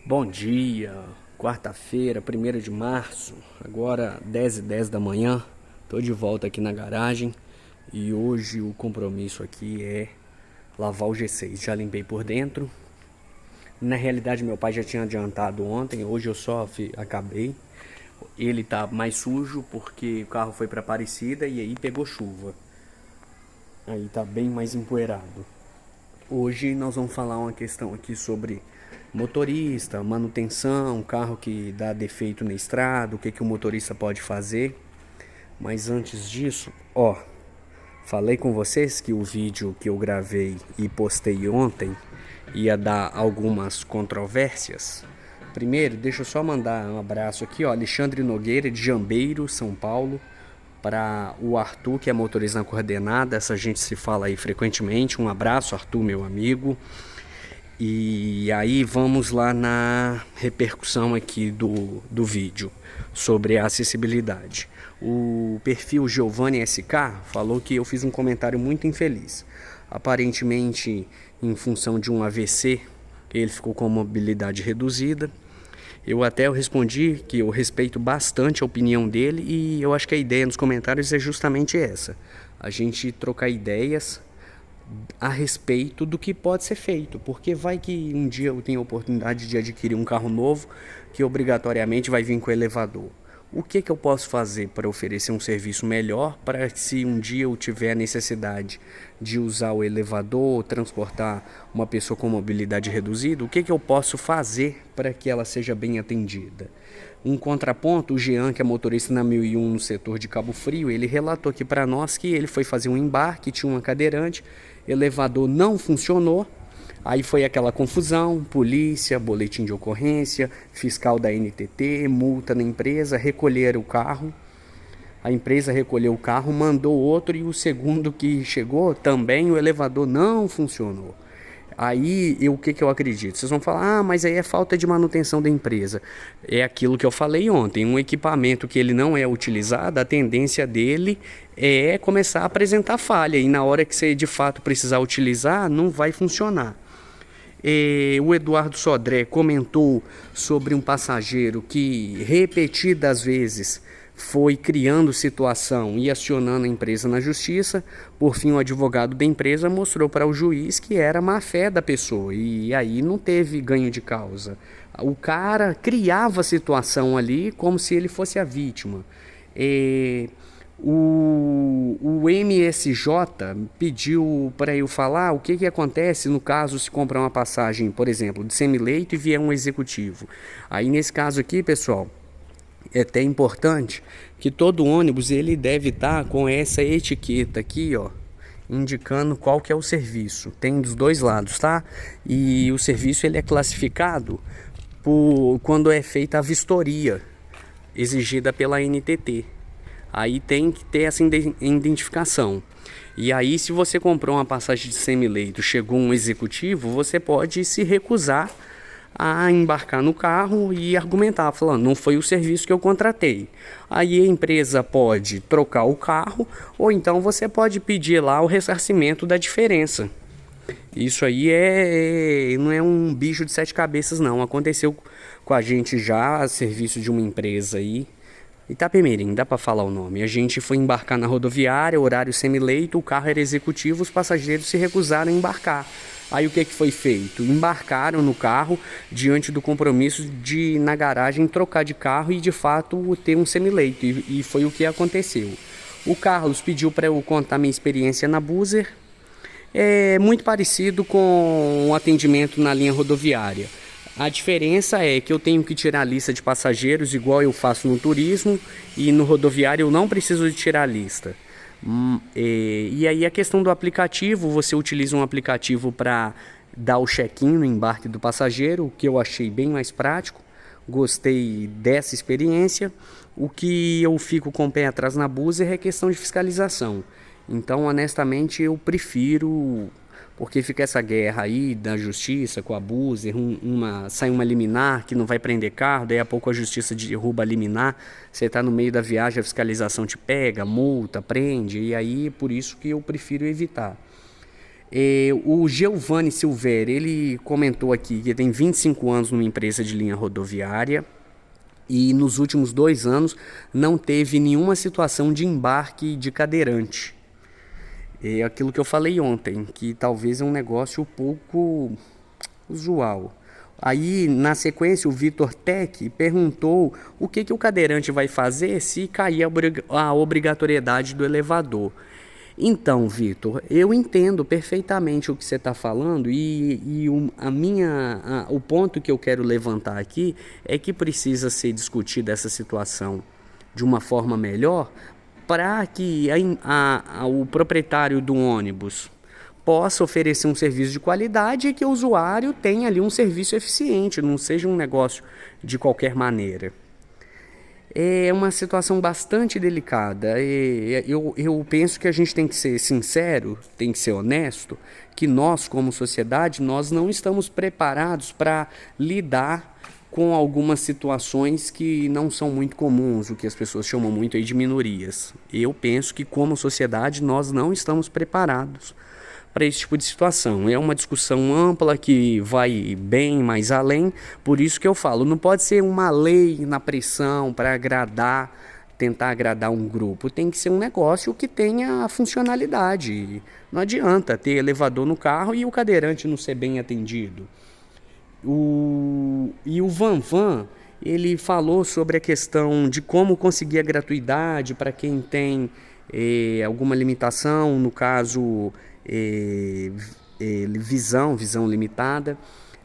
Bom dia, quarta-feira, 1º de março, agora 10h10 da manhã, tô de volta aqui na garagem e hoje o compromisso aqui é lavar o G6. Já limpei por dentro, na realidade meu pai já tinha adiantado ontem, hoje eu só acabei. Ele tá mais sujo porque o carro foi para Aparecida e aí pegou chuva, aí tá bem mais empoeirado. Hoje nós vamos falar uma questão aqui sobre motorista, manutenção, carro que dá defeito na estrada, o que o motorista pode fazer. Mas antes disso, falei com vocês que o vídeo que eu gravei e postei ontem ia dar algumas controvérsias. Primeiro, deixa eu só mandar um abraço aqui, Alexandre Nogueira, de Jambeiro, São Paulo, para o Arthur, que é motorista na coordenada. Essa gente se fala aí frequentemente. Um abraço, Arthur, meu amigo. E aí vamos lá na repercussão aqui do vídeo sobre a acessibilidade. O perfil Giovanni SK falou que eu fiz um comentário muito infeliz. Aparentemente, em função de um AVC, ele ficou com mobilidade reduzida. Eu respondi que eu respeito bastante a opinião dele e eu acho que a ideia nos comentários é justamente essa: a gente trocar ideias a respeito do que pode ser feito, porque vai que um dia eu tenho a oportunidade de adquirir um carro novo que obrigatoriamente vai vir com elevador. O que eu posso fazer para oferecer um serviço melhor, para que se um dia eu tiver a necessidade de usar o elevador, transportar uma pessoa com mobilidade reduzida, o que eu posso fazer para que ela seja bem atendida? Um contraponto, o Jean, que é motorista na 1001 no setor de Cabo Frio, ele relatou aqui para nós que ele foi fazer um embarque, tinha uma cadeirante, elevador não funcionou. Aí foi aquela confusão, polícia, boletim de ocorrência, fiscal da NTT, multa na empresa, recolheram o carro. A empresa recolheu o carro, mandou outro e o segundo que chegou também o elevador não funcionou. Aí, o que eu acredito? Vocês vão falar, mas aí é falta de manutenção da empresa. É aquilo que eu falei ontem, um equipamento que ele não é utilizado, a tendência dele é começar a apresentar falha. E na hora que você de fato precisar utilizar, não vai funcionar. O Eduardo Sodré comentou sobre um passageiro que repetidas vezes foi criando situação e acionando a empresa na justiça. Por fim, o advogado da empresa mostrou para o juiz que era má fé da pessoa e aí não teve ganho de causa. O cara criava a situação ali como se ele fosse a vítima. O MSJ pediu para eu falar o que acontece no caso se comprar uma passagem, por exemplo, de semileito e vier um executivo. Aí nesse caso aqui, pessoal, é até importante que todo ônibus ele deve estar com essa etiqueta aqui, indicando qual que é o serviço. Tem dos dois lados, tá? E o serviço ele é classificado por quando é feita a vistoria exigida pela NTT. Aí tem que ter essa identificação. E aí, se você comprou uma passagem de semileito, chegou um executivo, você pode se recusar a embarcar no carro e argumentar, falando, não foi o serviço que eu contratei. Aí a empresa pode trocar o carro, ou então você pode pedir lá o ressarcimento da diferença. Isso aí não é um bicho de 7 cabeças, não. Aconteceu com a gente já, a serviço de uma empresa aí, Itapemirim, dá para falar o nome. A gente foi embarcar na rodoviária, horário semileito, o carro era executivo, os passageiros se recusaram a embarcar. Aí o que foi feito? Embarcaram no carro diante do compromisso de, na garagem, trocar de carro e de fato ter um semileito. E foi o que aconteceu. O Carlos pediu para eu contar minha experiência na Buser. É muito parecido com o atendimento na linha rodoviária. A diferença é que eu tenho que tirar a lista de passageiros igual eu faço no turismo, e no rodoviário eu não preciso de tirar a lista. E aí a questão do aplicativo, você utiliza um aplicativo para dar o check-in no embarque do passageiro, o que eu achei bem mais prático. Gostei dessa experiência. O que eu fico com o pé atrás na Buser é questão de fiscalização. Então, honestamente, eu prefiro, porque fica essa guerra aí da justiça com a Buser, sai uma liminar que não vai prender carro, daí a pouco a justiça derruba a liminar, você está no meio da viagem, a fiscalização te pega, multa, prende, e aí por isso que eu prefiro evitar. O Giovanni Silveira, ele comentou aqui que tem 25 anos numa empresa de linha rodoviária e nos últimos 2 anos não teve nenhuma situação de embarque de cadeirante. É aquilo que eu falei ontem, que talvez é um negócio pouco usual. Aí, na sequência, o Vitor Tech perguntou o que o cadeirante vai fazer se cair a obrigatoriedade do elevador. Então, Vitor, eu entendo perfeitamente o que você está falando o ponto que eu quero levantar aqui é que precisa ser discutida essa situação de uma forma melhor para que o proprietário do ônibus possa oferecer um serviço de qualidade e que o usuário tenha ali um serviço eficiente, não seja um negócio de qualquer maneira. É uma situação bastante delicada. Eu penso que a gente tem que ser sincero, tem que ser honesto, que nós, como sociedade, nós não estamos preparados para lidar com algumas situações que não são muito comuns, o que as pessoas chamam muito aí de minorias. Eu penso que, como sociedade, nós não estamos preparados para esse tipo de situação. É uma discussão ampla que vai bem mais além, por isso que eu falo, não pode ser uma lei na pressão para tentar agradar um grupo, tem que ser um negócio que tenha funcionalidade. Não adianta ter elevador no carro e o cadeirante não ser bem atendido. O Vanvan, ele falou sobre a questão de como conseguir a gratuidade para quem tem alguma limitação, no caso visão limitada.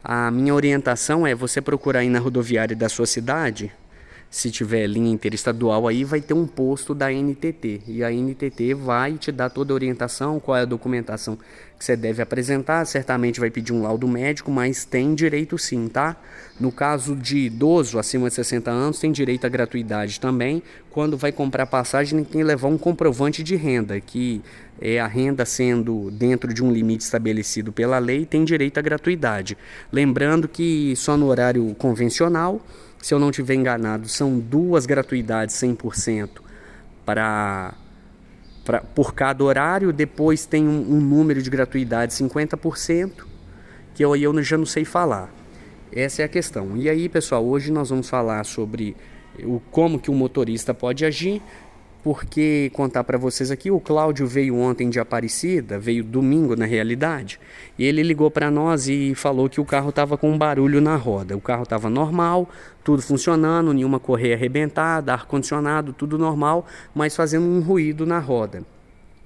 A minha orientação é você procurar aí na rodoviária da sua cidade. Se tiver linha interestadual aí, vai ter um posto da NTT. E a NTT vai te dar toda a orientação, qual é a documentação que você deve apresentar. Certamente vai pedir um laudo médico, mas tem direito sim, tá? No caso de idoso acima de 60 anos, tem direito à gratuidade também. Quando vai comprar passagem, tem que levar um comprovante de renda, que é a renda sendo dentro de um limite estabelecido pela lei, tem direito à gratuidade. Lembrando que só no horário convencional, se eu não estiver enganado, são 2 gratuidades 100% por cada horário. Depois tem um número de gratuidade 50%, que eu já não sei falar. Essa é a questão. E aí, pessoal, hoje nós vamos falar sobre como que o motorista pode agir. Porque contar para vocês aqui, o Cláudio veio ontem de Aparecida, veio domingo na realidade, e ele ligou para nós e falou que o carro estava com um barulho na roda. O carro estava normal, tudo funcionando, nenhuma correia arrebentada, ar-condicionado, tudo normal, mas fazendo um ruído na roda.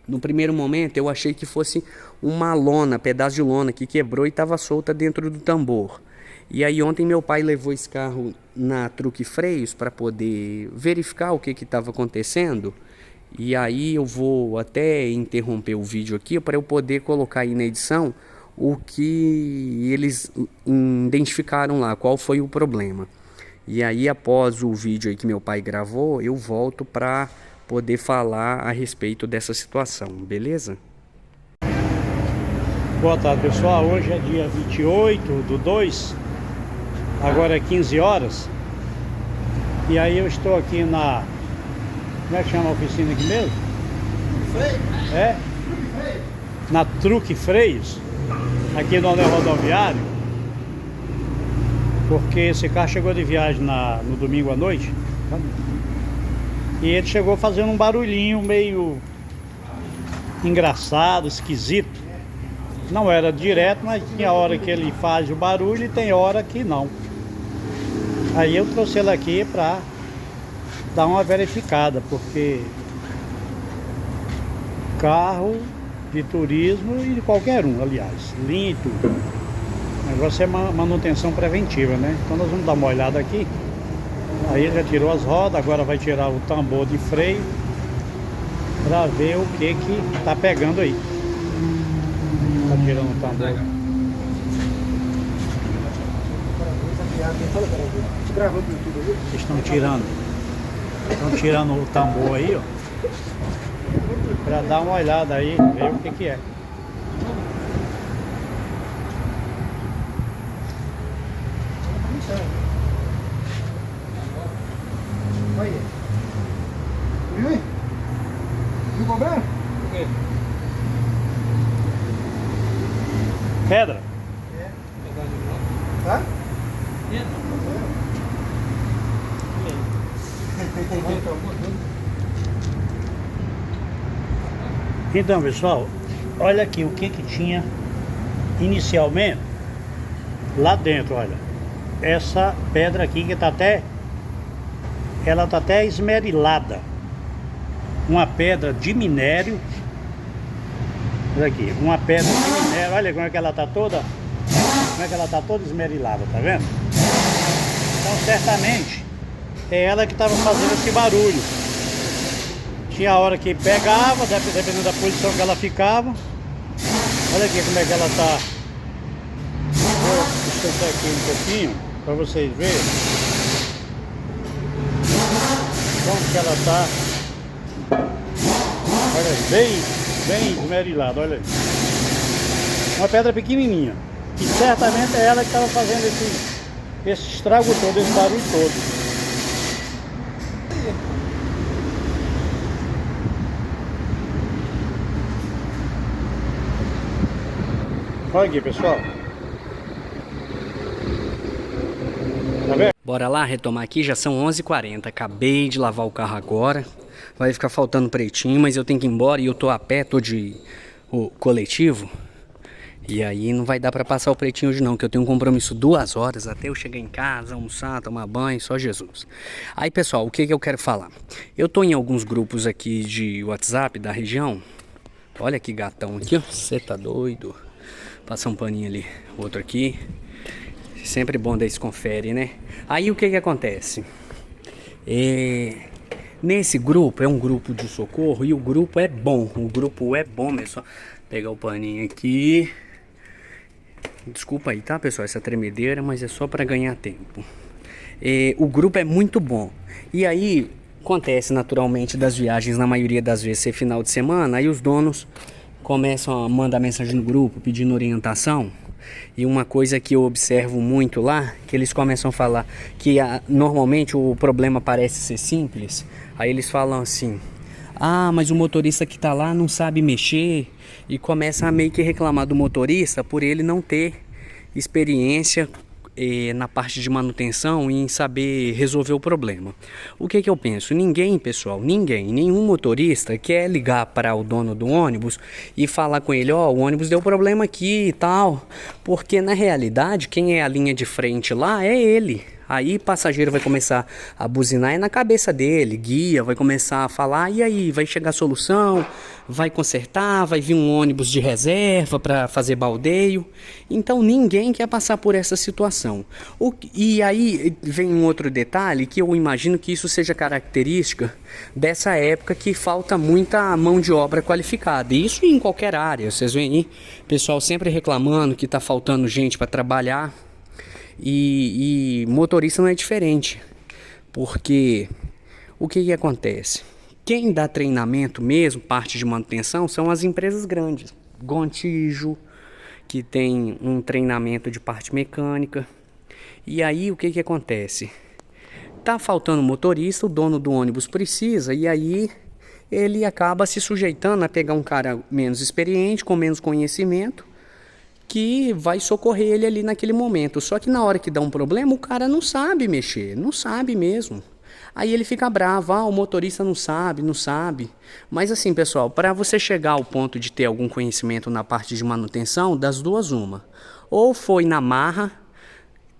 No primeiro momento eu achei que fosse uma lona, pedaço de lona que quebrou e estava solta dentro do tambor. E aí ontem meu pai levou esse carro na Truque Freios para poder verificar o que estava acontecendo. E aí eu vou até interromper o vídeo aqui para eu poder colocar aí na edição o que eles identificaram lá, qual foi o problema. E aí após o vídeo aí que meu pai gravou, eu volto para poder falar a respeito dessa situação, beleza? Boa tarde, pessoal. Hoje é dia 28/2. Agora é 15 horas. E aí eu estou aqui na... Como é que chama a oficina aqui mesmo? Freio? É? Na Truque Freios, aqui no anel rodoviário. Porque esse carro chegou de viagem no domingo à noite. E ele chegou fazendo um barulhinho meio engraçado, esquisito. Não era direto, mas tinha hora que ele faz o barulho e tem hora que não. Aí eu trouxe ele aqui para dar uma verificada, porque carro de turismo e de qualquer um, aliás, linha e tudo. O negócio é manutenção preventiva, né? Então nós vamos dar uma olhada aqui. Aí ele já tirou as rodas, agora vai tirar o tambor de freio para ver o que tá pegando aí. Tá tirando o tambor. Estão tirando o tambor aí, ó, para dar uma olhada aí, ver o que é. Olha. Viu cobrando? O quê? Pedra? Tá? Então, pessoal, olha aqui o que tinha inicialmente lá dentro, olha. Essa pedra aqui que tá até... ela tá até esmerilada. Uma pedra de minério. Olha aqui, uma pedra de minério. Olha como é que ela tá toda... como é que ela tá toda esmerilada, tá vendo? Então, certamente, é ela que estava fazendo esse barulho. Tinha a hora que pegava, dependendo da posição que ela ficava. Olha aqui como é que ela tá. Vou esquentar aqui um pouquinho para vocês verem como que ela tá. Olha aí, bem esmerilada, olha aí. Uma pedra pequenininha. E certamente é ela que estava fazendo esse estrago todo, esse barulho todo. Olha aqui, pessoal. Tá vendo? Bora lá retomar aqui, já são 11h40. Acabei de lavar o carro agora. Vai ficar faltando pretinho, mas eu tenho que ir embora e eu tô a pé, tô de coletivo. E aí não vai dar pra passar o pretinho hoje não, que eu tenho um compromisso 2 horas até eu chegar em casa, almoçar, tomar banho, só Jesus. Aí, pessoal, o que eu quero falar? Eu tô em alguns grupos aqui de WhatsApp da região. Olha que gatão aqui, ó. Você tá doido? Passa um paninho ali, outro aqui. Sempre bom dar esse confere, né? Aí o que acontece? Nesse grupo, é um grupo de socorro e o grupo é bom. O grupo é bom, é só pegar o paninho aqui. Desculpa aí, tá, pessoal, essa tremedeira, mas é só para ganhar tempo. O grupo é muito bom. E aí, acontece naturalmente das viagens, na maioria das vezes, ser final de semana. Aí os donos começam a mandar mensagem no grupo, pedindo orientação. E uma coisa que eu observo muito lá, que eles começam a falar que normalmente o problema parece ser simples. Aí eles falam assim: ah, mas o motorista que tá lá não sabe mexer. E começa a meio que reclamar do motorista por ele não ter experiência na parte de manutenção e em saber resolver o problema. O que eu penso? Ninguém, pessoal, nenhum motorista quer ligar para o dono do ônibus e falar com ele: ó, o ônibus deu problema aqui e tal. Porque na realidade, quem é a linha de frente lá é ele. Aí passageiro vai começar a buzinar na cabeça dele, guia vai começar a falar: e aí, vai chegar a solução, vai consertar, vai vir um ônibus de reserva para fazer baldeio. Então ninguém quer passar por essa situação. E aí vem um outro detalhe que eu imagino que isso seja característica dessa época, que falta muita mão de obra qualificada. E isso em qualquer área, vocês veem aí, pessoal sempre reclamando que está faltando gente para trabalhar. E motorista não é diferente, porque o que acontece? Quem dá treinamento mesmo, parte de manutenção, são as empresas grandes. Gontijo, que tem um treinamento de parte mecânica. E aí o que acontece? Tá faltando motorista, o dono do ônibus precisa, e aí ele acaba se sujeitando a pegar um cara menos experiente, com menos conhecimento, que vai socorrer ele ali naquele momento. Só que na hora que dá um problema, o cara não sabe mexer, não sabe mesmo. Aí ele fica bravo: ah, o motorista não sabe. Mas assim, pessoal, para você chegar ao ponto de ter algum conhecimento na parte de manutenção, das duas uma. Ou foi na marra,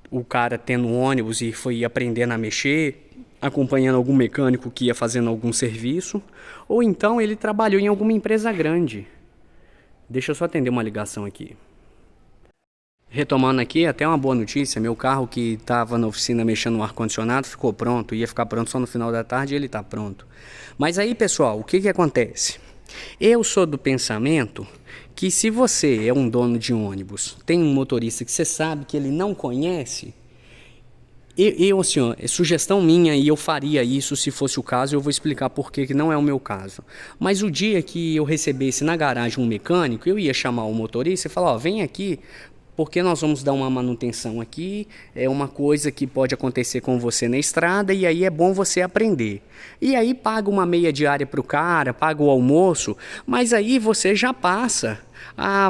o cara tendo um ônibus e foi aprendendo a mexer, acompanhando algum mecânico que ia fazendo algum serviço, ou então ele trabalhou em alguma empresa grande. Deixa eu só atender uma ligação aqui. Retomando aqui, até uma boa notícia: meu carro que estava na oficina mexendo no ar-condicionado ficou pronto, ia ficar pronto só no final da tarde e ele está pronto. Mas aí, pessoal, o que acontece? Eu sou do pensamento que se você é um dono de ônibus, tem um motorista que você sabe que ele não conhece, assim, ó, é sugestão minha e eu faria isso se fosse o caso. Eu vou explicar por que não é o meu caso. Mas o dia que eu recebesse na garagem um mecânico, eu ia chamar o motorista e falar: ó, vem aqui, porque nós vamos dar uma manutenção aqui, é uma coisa que pode acontecer com você na estrada, e aí é bom você aprender. E aí paga uma meia diária para o cara, paga o almoço, mas aí você já passa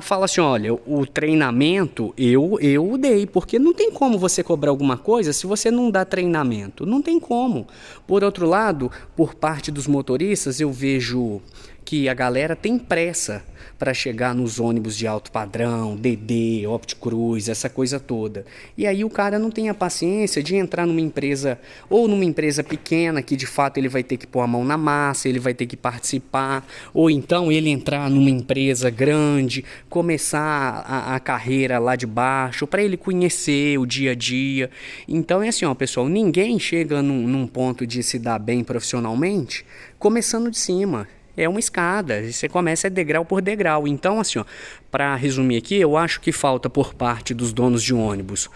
Fala assim, olha, o treinamento eu dei, porque não tem como você cobrar alguma coisa se você não dá treinamento, não tem como. Por outro lado, por parte dos motoristas, eu vejo que a galera tem pressa para chegar nos ônibus de alto padrão, DD, Opticruz, essa coisa toda. E aí o cara não tem a paciência de entrar numa empresa, ou numa empresa pequena, que de fato ele vai ter que pôr a mão na massa, ele vai ter que participar, ou então ele entrar numa empresa grande, começar a carreira lá de baixo, para ele conhecer o dia a dia. Então é assim, ó, pessoal, ninguém chega num ponto de se dar bem profissionalmente começando de cima. É uma escada, você começa degrau por degrau. Então, assim, ó, para resumir aqui, eu acho que falta por parte dos donos de ônibus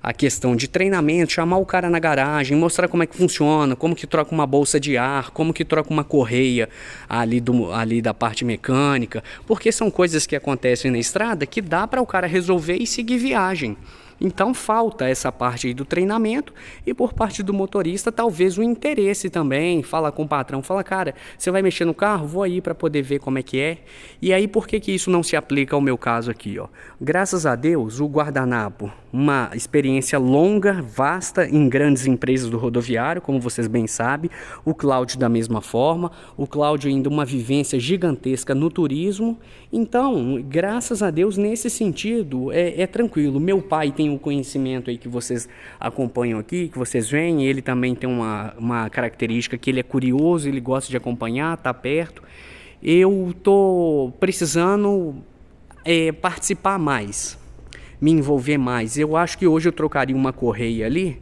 a questão de treinamento, chamar o cara na garagem, mostrar como é que funciona, como que troca uma bolsa de ar, como que troca uma correia ali da parte mecânica, porque são coisas que acontecem na estrada que dá para o cara resolver e seguir viagem. Então falta essa parte aí do treinamento e por parte do motorista talvez o interesse também, fala com o patrão, fala, cara, você vai mexer no carro? Vou aí para poder ver como é que é. E aí por que isso não se aplica ao meu caso aqui, ó? Graças a Deus, o guardanapo, uma experiência longa, vasta em grandes empresas do rodoviário, como vocês bem sabem, o Cláudio da mesma forma, o Cláudio ainda uma vivência gigantesca no turismo. Então, graças a Deus, nesse sentido, é tranquilo. Meu pai tem o conhecimento aí que vocês acompanham aqui, que vocês veem, ele também tem uma característica que ele é curioso, ele gosta de acompanhar, tá perto. Eu tô precisando participar mais, me envolver mais. Eu acho que hoje eu trocaria uma correia ali,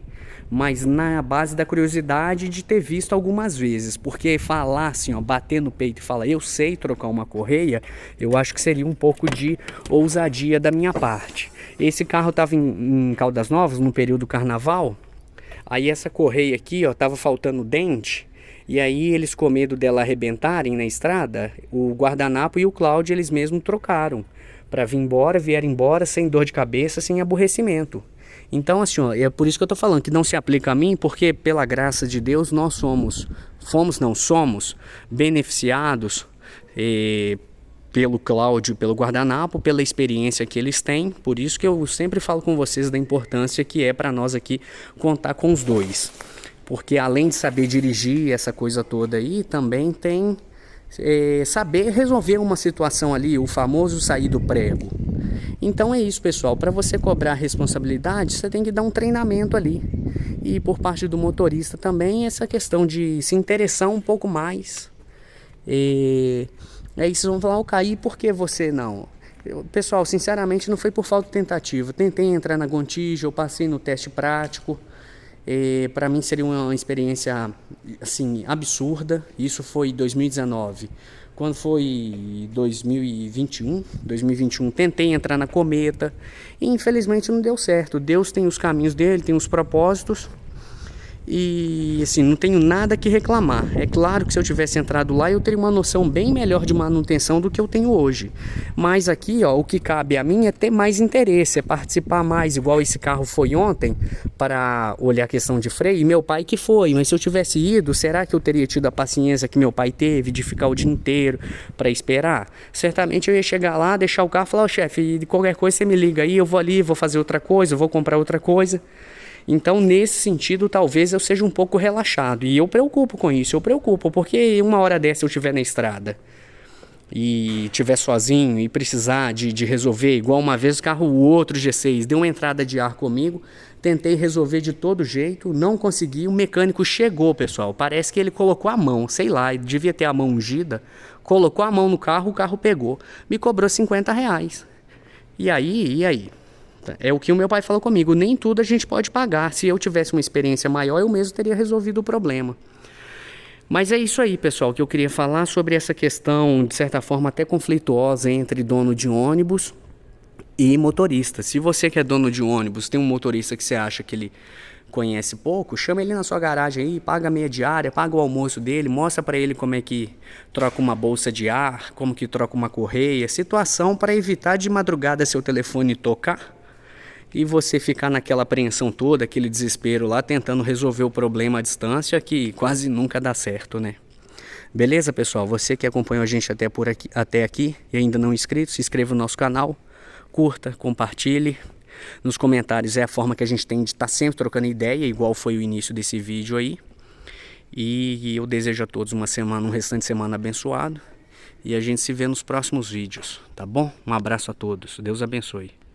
mas na base da curiosidade de ter visto algumas vezes, porque falar assim, ó, bater no peito e falar eu sei trocar uma correia, eu acho que seria um pouco de ousadia da minha parte. Esse carro estava em Caldas Novas no período do carnaval, aí essa correia aqui, ó, tava faltando dente, e aí eles, com medo dela arrebentarem na estrada, o guardanapo e o Cláudio eles mesmos trocaram para vieram embora sem dor de cabeça, sem aborrecimento. Então, assim, ó, é por isso que eu tô falando que não se aplica a mim, porque pela graça de Deus nós somos beneficiados pelo Cláudio, pelo guardanapo, pela experiência que eles têm. Por isso que eu sempre falo com vocês da importância que é para nós aqui contar com os dois. Porque além de saber dirigir essa coisa toda aí, também tem saber resolver uma situação ali, o famoso sair do prego. Então é isso, pessoal, para você cobrar responsabilidade, você tem que dar um treinamento ali. E por parte do motorista também, essa questão de se interessar um pouco mais. Aí vocês vão falar, Caí, por que você não? Pessoal, sinceramente não foi por falta de tentativa. Tentei entrar na Gontijo, eu passei no teste prático. Para mim seria uma experiência assim, absurda. Isso foi em 2019. Quando foi 2021, tentei entrar na Cometa e infelizmente não deu certo. Deus tem os caminhos dele, tem os propósitos e assim, não tenho nada que reclamar. É claro que se eu tivesse entrado lá eu teria uma noção bem melhor de manutenção do que eu tenho hoje. Mas aqui, ó, o que cabe a mim é ter mais interesse, é participar mais, igual esse carro foi ontem para olhar a questão de freio, e meu pai que foi, mas se eu tivesse ido, será que eu teria tido a paciência que meu pai teve de ficar o dia inteiro para esperar? Certamente eu ia chegar lá, deixar o carro e falar, ó, chefe, de qualquer coisa você me liga aí, eu vou ali, vou fazer outra coisa, vou comprar outra coisa. Então, nesse sentido, talvez eu seja um pouco relaxado. E eu preocupo com isso, porque uma hora dessa eu estiver na estrada e estiver sozinho e precisar de resolver, igual uma vez o outro G6 deu uma entrada de ar comigo, tentei resolver de todo jeito, não consegui, o mecânico chegou, pessoal, parece que ele colocou a mão, sei lá, ele devia ter a mão ungida, colocou a mão no carro, o carro pegou, me cobrou R$50. E aí? É o que o meu pai falou comigo, nem tudo a gente pode pagar. Se eu tivesse uma experiência maior, eu mesmo teria resolvido o problema. Mas é isso aí, pessoal, que eu queria falar sobre essa questão, de certa forma até conflituosa, entre dono de ônibus e motorista. Se você que é dono de ônibus, tem um motorista que você acha que ele conhece pouco, chama ele na sua garagem aí, paga a meia diária, paga o almoço dele, mostra para ele como é que troca uma bolsa de ar, como que troca uma correia, situação para evitar de madrugada seu telefone tocar e você ficar naquela apreensão toda, aquele desespero lá, tentando resolver o problema à distância, que quase nunca dá certo, né? Beleza, pessoal? Você que acompanhou a gente até aqui e ainda não é inscrito, se inscreva no nosso canal, curta, compartilhe. Nos comentários é a forma que a gente tem de estar sempre trocando ideia, igual foi o início desse vídeo aí. E eu desejo a todos um restante de semana abençoado. E a gente se vê nos próximos vídeos, tá bom? Um abraço a todos. Deus abençoe.